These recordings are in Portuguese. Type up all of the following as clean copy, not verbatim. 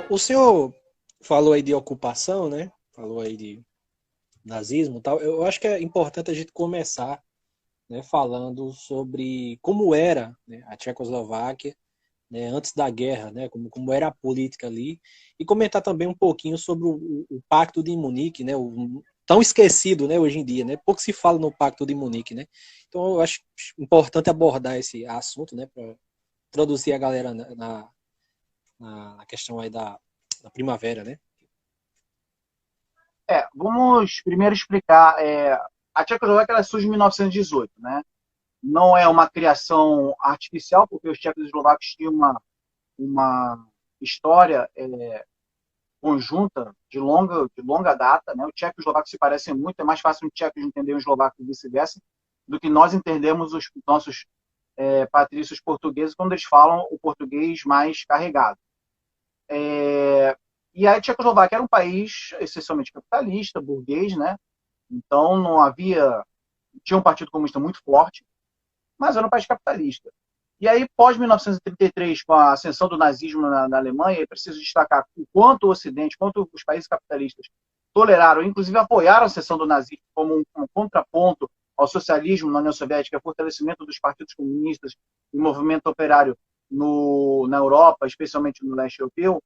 O senhor falou aí de ocupação, né? Falou aí de nazismo e tal. Eu acho que é importante a gente começar, né, falando sobre como era, né, a Tchecoslováquia, né, antes da guerra, né, como era a política ali, e comentar também um pouquinho sobre o Pacto de Munique, né, o tão esquecido, né, hoje em dia, né, pouco se fala no Pacto de Munique, né. Então eu acho importante abordar esse assunto, né, para introduzir a galera na questão aí da primavera, né. Vamos primeiro explicar. A Tchecoslováquia ela surge em 1918, né? Não é uma criação artificial, porque os tchecos e eslovacos tinham uma história conjunta de longa data, né? O tcheco e o eslovaco se parecem muito, é mais fácil um tcheco entender um eslovaco e vice-versa, do que nós entendemos os nossos patrícios portugueses quando eles falam o português mais carregado. E a Tchecoslováquia era um país essencialmente capitalista, burguês, né? Então não havia. Tinha um partido comunista muito forte, mas era um país capitalista. E aí, pós-1933, com a ascensão do nazismo na Alemanha, é preciso destacar o quanto o Ocidente, quanto os países capitalistas toleraram, inclusive apoiaram a ascensão do nazismo como um contraponto ao socialismo na União Soviética, fortalecimento dos partidos comunistas e movimento operário na Europa, especialmente no leste europeu.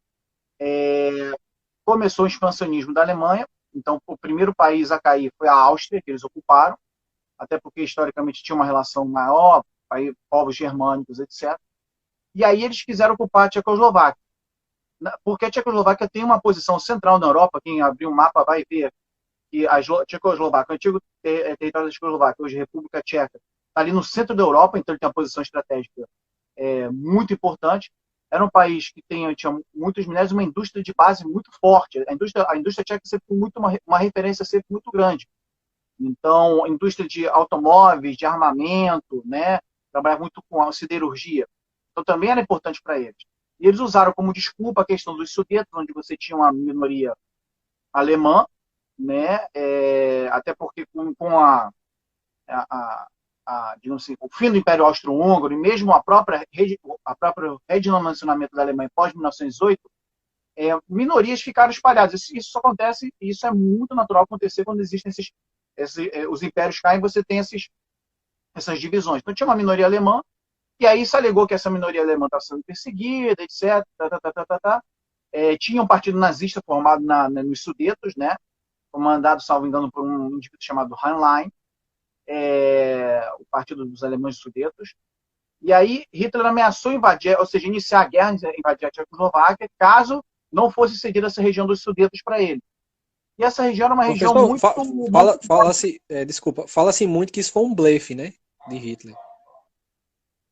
Começou o expansionismo da Alemanha, então o primeiro país a cair foi a Áustria, que eles ocuparam, até porque historicamente tinha uma relação maior, aí, povos germânicos, etc. E aí eles quiseram ocupar a Tchecoslováquia, porque a Tchecoslováquia tem uma posição central na Europa, quem abrir um mapa vai ver que a Tchecoslováquia, o antigo território da Tchecoslováquia, hoje República Tcheca, está ali no centro da Europa, então ele tem uma posição estratégica muito importante. Era um país que tinha muitos minérios, uma indústria de base muito forte. A indústria tcheca sempre foi uma referência sempre muito grande. Então, indústria de automóveis, de armamento, né? Trabalhava muito com a siderurgia. Então, também era importante para eles. E eles usaram como desculpa a questão dos Sudetos, onde você tinha uma minoria alemã, né? Até porque a, digamos assim, o fim do Império Austro-Húngaro e mesmo a própria redimensionamento da Alemanha pós 1918, minorias ficaram espalhadas. Isso acontece, e isso é muito natural acontecer quando existem os impérios caem, você tem essas divisões. Então tinha uma minoria alemã, e aí se alegou que essa minoria alemã estava sendo perseguida, etc. Tinha um partido nazista formado nos Sudetos, né, comandado, salvo engano, por um indivíduo chamado Heinlein, o Partido dos Alemães Sudetos. E aí Hitler ameaçou invadir, ou seja, iniciar a guerra, invadir a Tchecoslováquia, caso não fosse cedida essa região dos Sudetos para ele. E essa região era uma região Professor, muito não. fala-se, desculpa, fala-se muito que isso foi um blefe, né, de Hitler.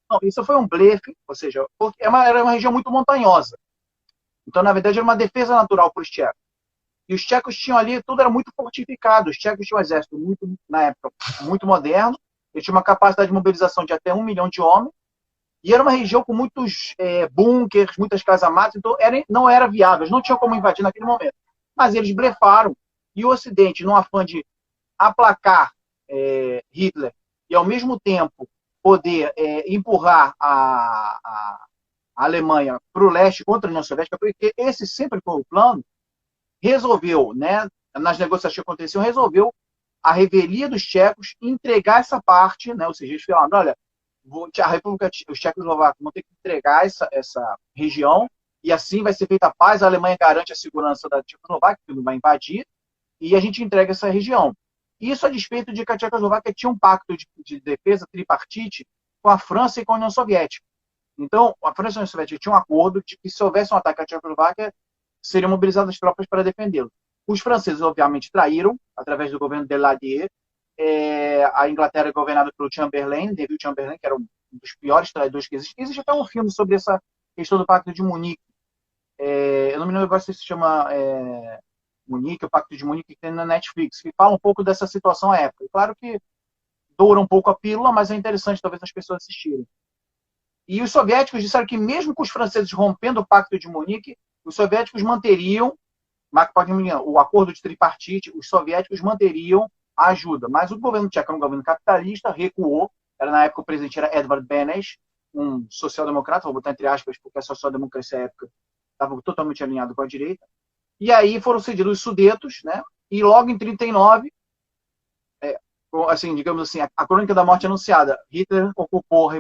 Não, isso foi um blefe, ou seja, era uma região muito montanhosa. Então, na verdade, era uma defesa natural para os tchecos. E os tchecos tinham ali, tudo era muito fortificado. Os tchecos tinham um exército, na época, muito moderno. Eles tinham uma capacidade de mobilização de até 1 milhão de homens. E era uma região com muitos bunkers, muitas casamatas. Então, não era viável. Eles não tinham como invadir naquele momento. Mas eles blefaram. E o Ocidente, num afã de aplacar Hitler e, ao mesmo tempo, poder empurrar a Alemanha para o leste contra a União Soviética, porque esse sempre foi o plano, resolveu, né, nas negociações que aconteciam, resolveu a revelia dos tchecos entregar essa parte, né, ou seja, eles falaram, olha, a República, os tchecoslovacos vão ter que entregar essa região e assim vai ser feita a paz, a Alemanha garante a segurança da Tchecoslováquia, que não vai invadir, e a gente entrega essa região. Isso a despeito de que a Tchecoslováquia tinha um pacto de defesa tripartite com a França e com a União Soviética. Então, a França e a União Soviética tinham um acordo de que se houvesse um ataque à Tchecoslováquia, seriam mobilizadas tropas para defendê-lo. Os franceses, obviamente, traíram, através do governo de Daladier. A Inglaterra é governada pelo Chamberlain, Neville Chamberlain, que era um dos piores traidores que existe. Existe até um filme sobre essa questão do Pacto de Munique. Eu não me lembro agora se chama Munique, o Pacto de Munique, que tem na Netflix, que fala um pouco dessa situação à época. Claro que doura um pouco a pílula, mas é interessante talvez as pessoas assistirem. E os soviéticos disseram que mesmo com os franceses rompendo o Pacto de Munique, os soviéticos manteriam, o acordo de tripartite, os soviéticos manteriam a ajuda. Mas o governo tcheco era um governo capitalista, recuou. Na época o presidente era Edvard Beneš, um social-democrata, vou botar entre aspas, porque a social-democracia à época estava totalmente alinhado com a direita. E aí foram cedidos os Sudetos, né? E logo em 39, assim, digamos assim, a crônica da morte anunciada, Hitler ocupou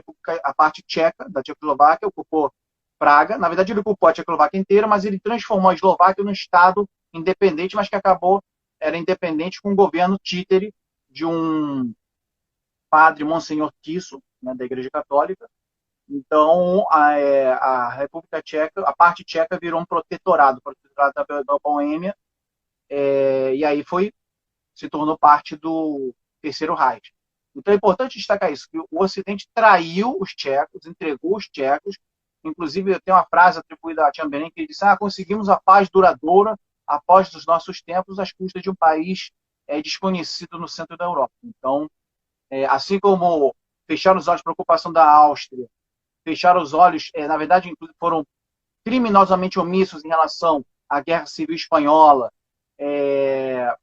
a parte tcheca da Tchecoslováquia, ocupou Praga. Na verdade, ele ocupou a Tchecoslováquia inteira, mas ele transformou a Eslováquia num estado independente, mas que era independente com o governo títere de um padre, Monsenhor Tiso, né, da Igreja Católica. Então, a República Tcheca, a parte tcheca virou um protetorado da Boêmia, e aí se tornou parte do Terceiro Reich. Então é importante destacar isso, que o Ocidente traiu os tchecos, entregou os tchecos. Inclusive, tem uma frase atribuída a Chamberlain que ele disse: conseguimos a paz duradoura após dos nossos tempos, às custas de um país desconhecido no centro da Europa. Então, assim como fecharam os olhos para a ocupação da Áustria, fecharam os olhos, na verdade, foram criminosamente omissos em relação à Guerra Civil Espanhola,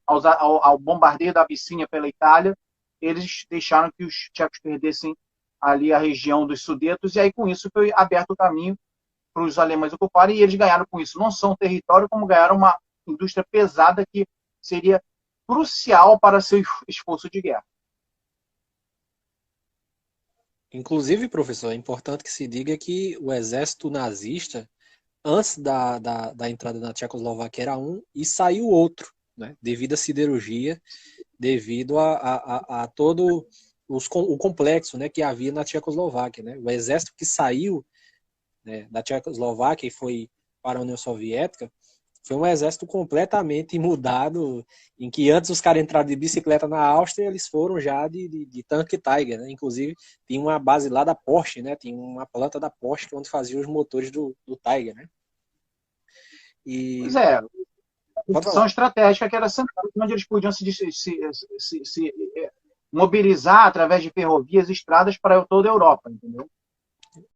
ao bombardeio da Abissínia pela Itália, eles deixaram que os tchecos perdessem ali a região dos Sudetos, e aí com isso foi aberto o caminho para os alemães ocuparem, e eles ganharam com isso não só um território, como ganharam uma indústria pesada que seria crucial para seu esforço de guerra. Inclusive, professor, é importante que se diga que o exército nazista, antes da entrada na Tchecoslováquia, era um e saiu outro, né? Devido à siderurgia, devido a todo o complexo, né, que havia na Tchecoslováquia. Né? O exército que saiu, né, da Tchecoslováquia e foi para a União Soviética foi um exército completamente mudado, em que antes os caras entraram de bicicleta na Áustria, eles foram já de tanque Tiger. Né? Inclusive, tinha uma base lá da Porsche, né? Tinha uma planta da Porsche onde fazia os motores do Tiger. Né? Pois é, a posição falar. estratégica que era central, onde eles podiam se mobilizar através de ferrovias e estradas para toda a Europa, entendeu?